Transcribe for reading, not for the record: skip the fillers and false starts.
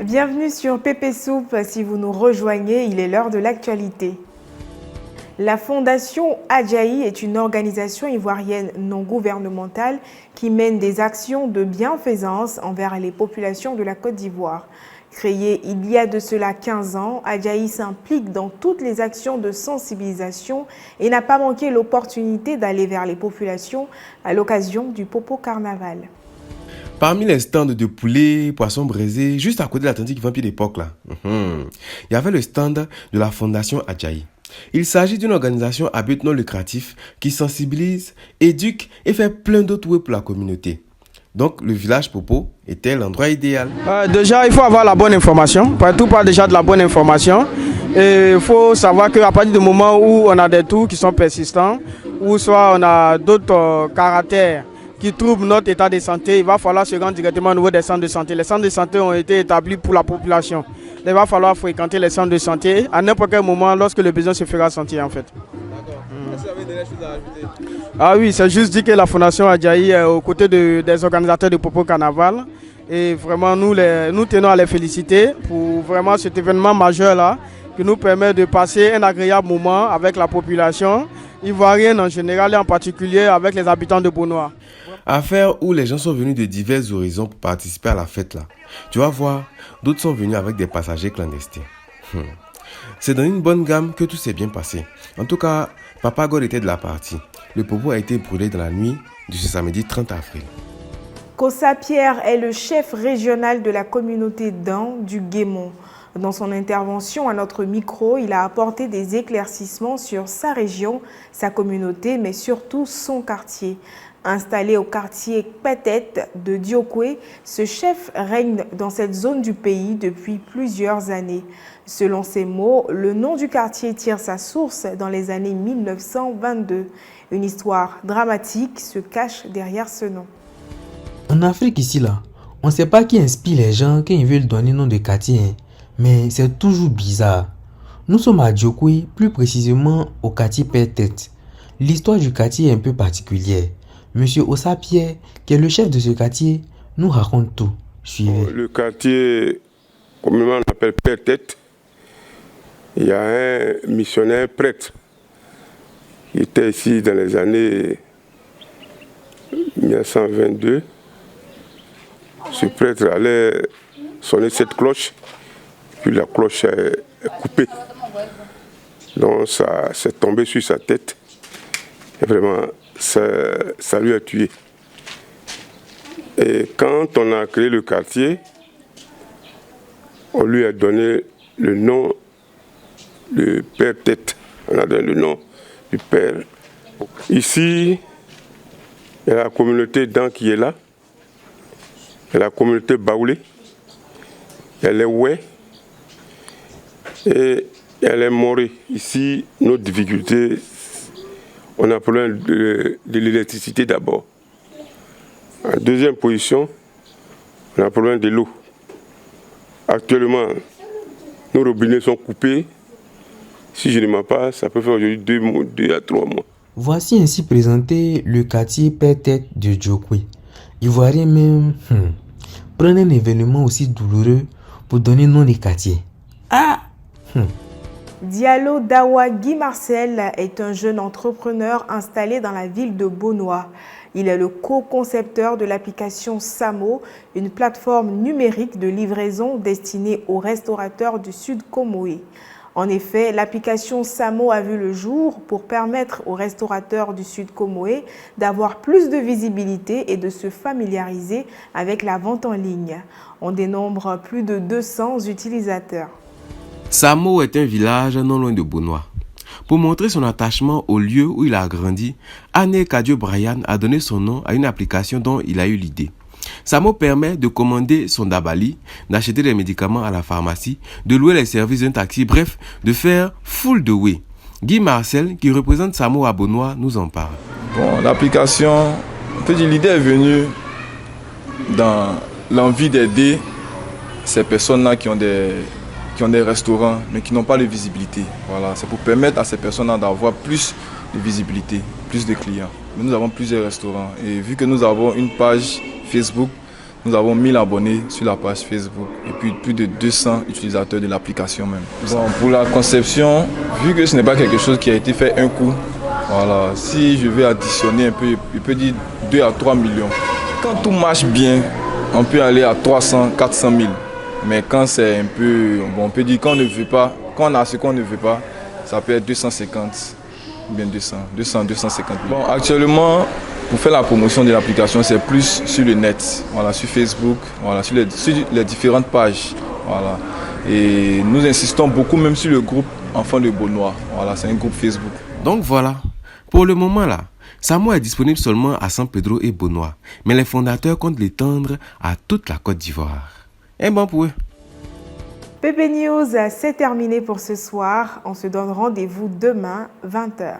Bienvenue sur Pépé Soupe. Si vous nous rejoignez, il est l'heure de l'actualité. La Fondation Adjahi est une organisation ivoirienne non gouvernementale qui mène des actions de bienfaisance envers les populations de la Côte d'Ivoire. Créée il y a de cela 15 ans, Adjahi s'implique dans toutes les actions de sensibilisation et n'a pas manqué l'opportunité d'aller vers les populations à l'occasion du Popo Carnaval. Parmi les stands de poulet, poissons braisés, juste à côté de l'Atlantique Vampire d'époque, il y avait le stand de la Fondation Adjahi. Il s'agit d'une organisation à but non lucratif qui sensibilise, éduque et fait plein d'autres web pour la communauté. Donc, le village Popo était l'endroit idéal. Déjà, il faut avoir la bonne information. Partout part déjà de la bonne information. Et il faut savoir qu'à partir du moment où on a des tours qui sont persistants, ou soit on a d'autres caractères qui troublent notre état de santé, il va falloir se rendre directement au niveau des centres de santé. Les centres de santé ont été établis pour la population. Il va falloir fréquenter les centres de santé à n'importe quel moment lorsque le besoin se fera sentir en fait. D'accord. Est-ce que vous avez des choses à ajouter? Ah oui, c'est juste dit que la Fondation Adjahi est aux côtés des organisateurs de Popo Carnaval. Et vraiment, nous tenons à les féliciter pour vraiment cet événement majeur-là qui nous permet de passer un agréable moment avec la population ivoirienne en général et en particulier avec les habitants de Beaunois. Affaire où les gens sont venus de divers horizons pour participer à la fête là. Tu vas voir, d'autres sont venus avec des passagers clandestins. C'est dans une bonne gamme que tout s'est bien passé. En tout cas, Papa God était de la partie. Le Popo a été brûlé dans la nuit de ce samedi 30 avril. Kossa Pierre est le chef régional de la communauté d'An du Guémont. Dans son intervention à notre micro, il a apporté des éclaircissements sur sa région, sa communauté, mais surtout son quartier. Installé au quartier Kpetet de Diokwe, ce chef règne dans cette zone du pays depuis plusieurs années. Selon ses mots, le nom du quartier tire sa source dans les années 1922. Une histoire dramatique se cache derrière ce nom. En Afrique ici là, on ne sait pas qui inspire les gens quand ils veulent donner nom de quartier, mais c'est toujours bizarre. Nous sommes à Diokwe, plus précisément au quartier Kpetet. L'histoire du quartier est un peu particulière. Monsieur Kossa Pierre, qui est le chef de ce quartier, nous raconte tout. Suivez. Le quartier, communément on l'appelle Kpetet, il y a un missionnaire prêtre qui était ici dans les années 1922. Ce prêtre allait sonner cette cloche, puis la cloche est coupée. Donc ça s'est tombé sur sa tête. Et vraiment, ça lui a tué. Et quand on a créé le quartier, on lui a donné le nom de Père Tête. On a donné le nom du Père. Ici, il y a la communauté d'An qui est là. Il y a la communauté Baoulé. Il y a les Oué. Et il y a les Moré. Ici, nos difficultés, on a problème de l'électricité d'abord. En deuxième position, on a problème de l'eau. Actuellement, nos robinets sont coupés. Si je ne mens pas, ça peut faire aujourd'hui 2 à 3 mois. Voici ainsi présenté le quartier Kpetet de Diokwe. Ivoirien même, prendre un événement aussi douloureux pour donner nom des quartiers. Diallo Dawa Guy Marcel est un jeune entrepreneur installé dans la ville de Beaunois. Il est le co-concepteur de l'application Samo, une plateforme numérique de livraison destinée aux restaurateurs du Sud Comoé. En effet, l'application Samo a vu le jour pour permettre aux restaurateurs du Sud Comoé d'avoir plus de visibilité et de se familiariser avec la vente en ligne. On dénombre plus de 200 utilisateurs. Samo est un village non loin de Beaunois. Pour montrer son attachement au lieu où il a grandi, Anne Kadio Brian a donné son nom à une application dont il a eu l'idée. Samo permet de commander son dabali, d'acheter des médicaments à la pharmacie, de louer les services d'un taxi, bref, de faire full de way. Guy Marcel, qui représente Samo à Beaunois, nous en parle. Bon, l'application, l'idée est venue dans l'envie d'aider ces personnes-là qui ont des restaurants, mais qui n'ont pas de visibilité. Voilà, c'est pour permettre à ces personnes-là d'avoir plus de visibilité, plus de clients. Mais nous avons plusieurs restaurants et vu que nous avons une page Facebook Nous avons 1000 abonnés sur la page Facebook et puis plus de 200 utilisateurs de l'application même. Bon, pour la conception, vu que ce n'est pas quelque chose qui a été fait un coup, voilà, si je vais additionner un peu, je peux dire 2 à 3 millions. Quand tout marche bien, on peut aller à 300, 400 000. Mais quand c'est un peu, bon, on peut dire qu'on ne veut pas, quand on a ce qu'on ne veut pas, ça peut être 250, ou bien 250 000. Bon, actuellement, pour faire la promotion de l'application, c'est plus sur le net, voilà, sur Facebook, voilà, sur les différentes pages. Voilà. Et nous insistons beaucoup même sur le groupe Enfants de Beaunois. Voilà, c'est un groupe Facebook. Donc voilà, pour le moment là, Samo est disponible seulement à San Pedro et Beaunois, mais les fondateurs comptent l'étendre à toute la Côte d'Ivoire. Et bon pour eux. PP News, c'est terminé pour ce soir. On se donne rendez-vous demain, 20h.